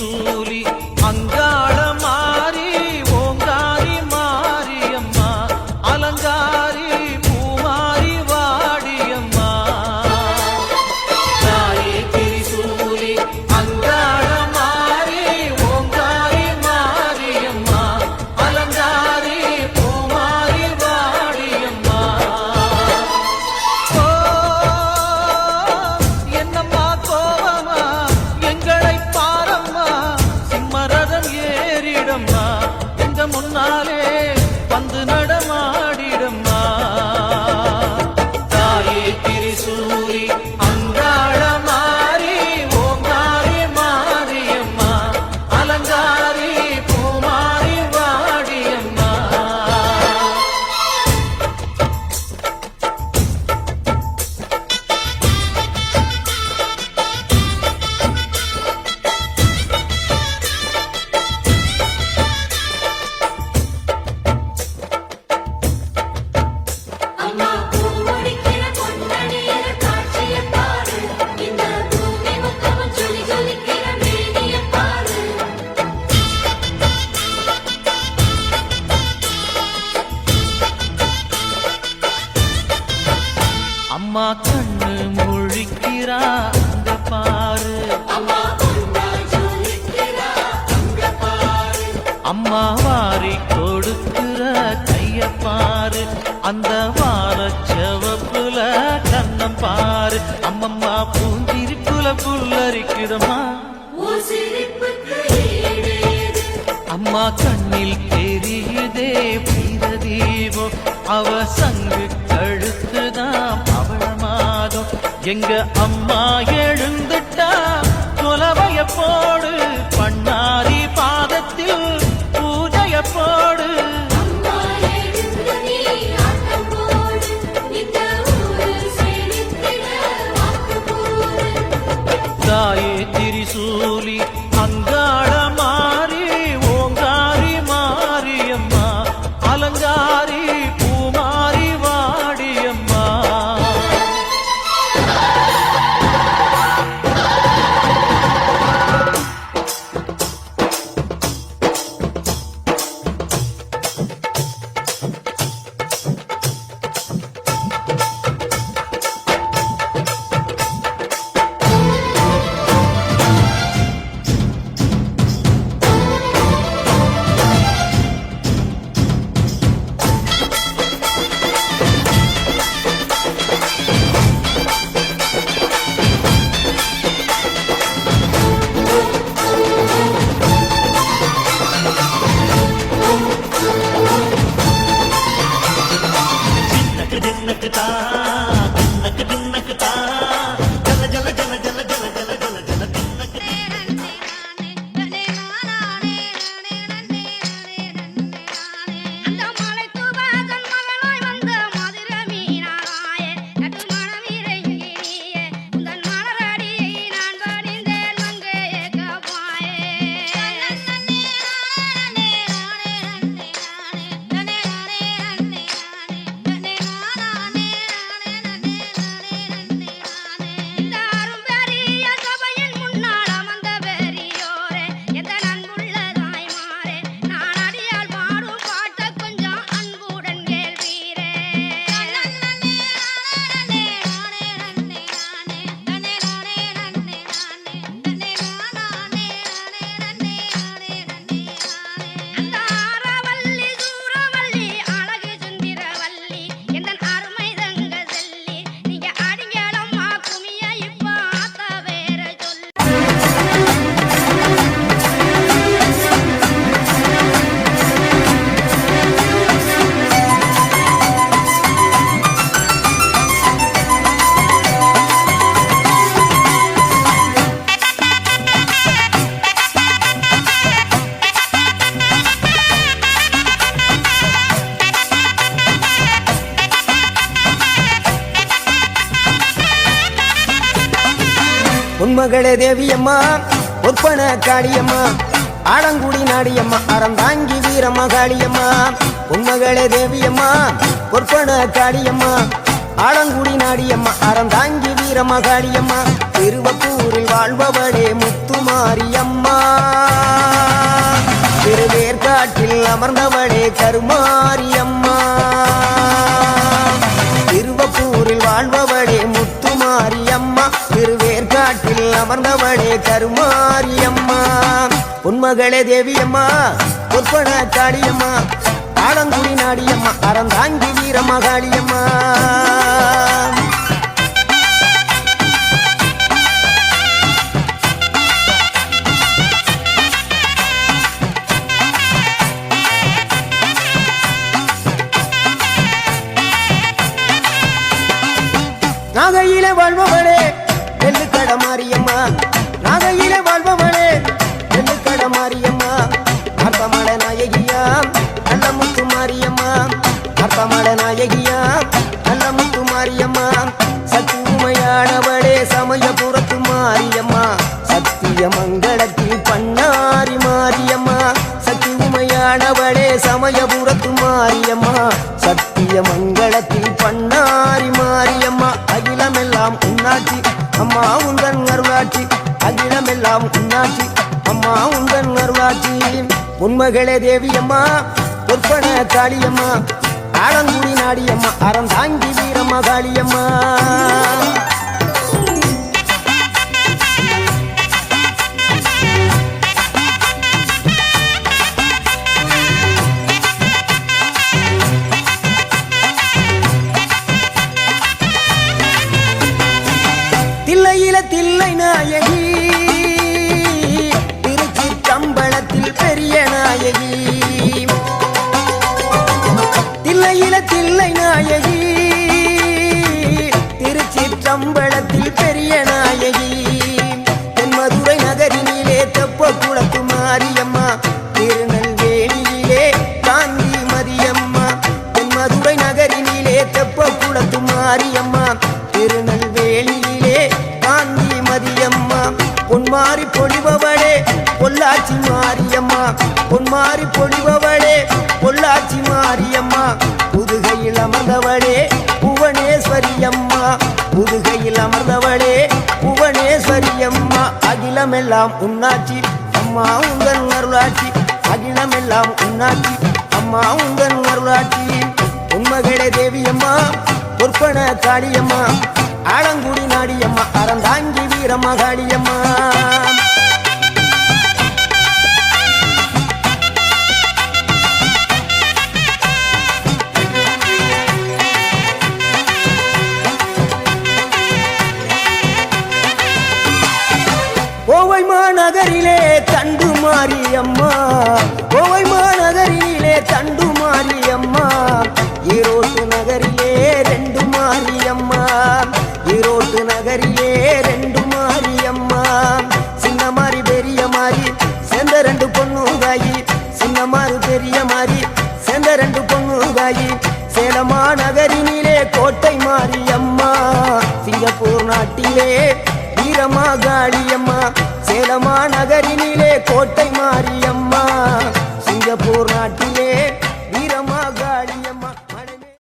திரிசூலி அங்காள மாறி ஓங்காரி மாரியம்மா அலங்காரி பூமாரி வாடியம்மா தாயே திரிசூலி அங்காள மாறி ஓங்காரி மாரியம்மா அலங்காரி பூமாரி வாடியம்மா என்னம்மா கோவமா எங்களை பாரம்மா சிம்மரதம் ஏறிடம்மா எங்க முன்னாலே வந்து நடமாடிடம்மா தாயே திரிசூலி அங்காள மாறி ஓங்காரி மாரியம்மா அலங்காரி பூமாரி வாடியம்மா அம்மா பூமுடிக்கிற பொன்னணியிற காட்சியைப் பாரு. இந்த பூமி முத்தமும் ஜொலி ஜொலிக்கிற மேனியைப் பாரு. அம்மா கண்ணு முழிக்கிறா அங்க பாரு அம்மா பொன்னா ஜொலிக்கிறா அங்க பாரு. அம்மா வாரி கொடுக்கிற கைய பாரு அந்த வாரச்சவப்புல கண்ணம் பாரு அம்மம்மா பூந்திரிப்புல புல்லரிக்குதம்மா உன் சிரிப்புக்கு ஈடேது. அம்மா கண்ணில் தெரியுதே வீர தீபம் அவ சங்கு கழுத்துதான் பவளமாகும் எங்க அம்மா எழுந்துட்டா கொலவைய போடு பண்ணாரி பாதத்தில் பூஜைய போடு அம்மா எழுந்து நீ ஆட்டம் போடு. இந்த ஊரு செழித்திட வாக்கு போடு. தாயே திரிசூலி அங்காள மாறி ஓங்காரி மாரியம்மா அலங்காரி பூமாரி வாடியம்மா அந்த மலைத்துவாகன் மகனாய் வந்த மதுர மீனாயே நட்டு மனமிறங்கியே உந்தன் மலரடியை நான் பணிந்தேன் மங்கையே கபாயே இந்த அரும்பெரிய சபையின் முன்னால் அமர்ந்த பெரியோரே எந்த அன்புள்ள தாய்மாரே நான் அடியால் பாடும் பாட்ட கொஞ்சம் அன்புடன் கேள்வீரே அந்த ஆரவல்லி சூரவல்லி அழகு சுந்திரவல்லி எந்த அருமை தங்க செல்லி நீங்க அடிங்களம்மா குமிய இப்ப ஆத்த வேற சொல்லு உன்மகளே தேவியம்மா பொற்பன காளியம்மா ஆலங்குடி நாடியம்மா அறந்தாங்கி வீரம்மா காளியம்மா உன்மகளே தேவியம்மா பொற்பன காளியம்மா ஆலங்குடி நாடியம்மா அறந்தாங்கி வீரமகாளியம்மா திருவப்பூரில் வாழ்பவளே முத்துமாரியம்மா திருவேற்காட்டில் அமர்ந்தவளே கருமாரியம்மா திருவப்பூரில் வாழ்பவளே முத்துமாரியம்மா திருவேற்காட்டில் அமர்ந்தவளே கருமாரியம்மா உன்மகளே தேவியம்மா பொற்பன காளியம்மா ஆலங்குடி நாடியம்மா அறந்தாங்கி வீரமகாளியம்மா நாகையிலே வாழ்பவளே நெல்லுக்கட மாரியம்மா நாகையிலே வாழ்பவளே நெல்லுக்கட மாரியம்மா அர்த்தமட நாயகியா நல்ல முத்து மாரியம்மா அர்த்தமட நாயகியா நல்ல முத்து மாரியம்மா சக்தி உமையானவளே சமயபுரத்து மாரியம்மா சத்திய மங்களத்தில் பண்ணாரி மாரியம்மா சக்தி உமையானவளே சமயபுரத்து மாரியம்மா சத்திய மங்களத்தில் பண்ணாரி மாரியம்மா அகிலமெல்லாம் உன்னாட்சி அம்மா உந்தன் அருளாட்சி அகிலமெல்லாம் உன்னாட்சி அம்மா உந்தன் அருளாட்சி உன்மகளே தேவியம்மா பொற்பன காளியம்மா ஆலங்குடி நாடியம்மா அறந்தாங்கி வீரமகாளியம்மா தில்லையில தில்லை நாயகி திருச்சிற்றம்பலத்தில் பெரிய நாயகி தில்லையில தில்லை நாயகி திருச்சிற்றம்பலத்தில் பெரிய நாயகி தென்மதுரை நகரினிலே தெப்ப குளத்து மாரியம்மா திருநெல்வேலியிலே காந்தி மதியம்மா தென்மதுரை நகரினிலே தெப்ப குளத்து மாரியம்மா திருநெல்வேலியிலே காந்தி மதியம்மா பொன்மாரி பொழிபவளே பொள்ளாச்சி மாரியம்மா பொன்மாரி பொழிபவளே பொள்ளாச்சி மாரியம்மா புதுகையில் அமர்ந்தவளே புவனேஸ்வரியம்மா புதுகையில் அமர்ந்தவளே புவனேஸ்வரியம்மா அகிலமெல்லாம் உன்னாட்சி அம்மா உந்தன் அருளாட்சி அகிலமெல்லாம் உன்னாட்சி அம்மா உந்தன் அருளாட்சி உன்மகளே தேவியம்மா பொற்பன காளியம்மா ஆலங்குடி நாடியம்மா அறந்தாங்கி வீரமகாளியம்மா கோவை மாநகரிலே தண்டு மாரியம்மா கோவை மாநகரிலே தண்டு மாரியம்மா ஈரோட்டு நகரிலே ரெண்டு மாரியம்மா ஈரோட்டு நகரிலே ரெண்டு மாரியம்மா சின்ன மாறி பெரிய மாறி சேர்ந்த ரெண்டு பொண்ணுகாயி சின்ன மாறு பெரிய மாறி சேர்ந்த ரெண்டு பொண்ணுகாயி சேலமா நகரினிலே கோட்டை மாரியம்மா சிங்கப்பூர் நாட்டிலே வீரமகாளியம்மா சேலமா நகரினிலே கோட்டை மாரியம்மா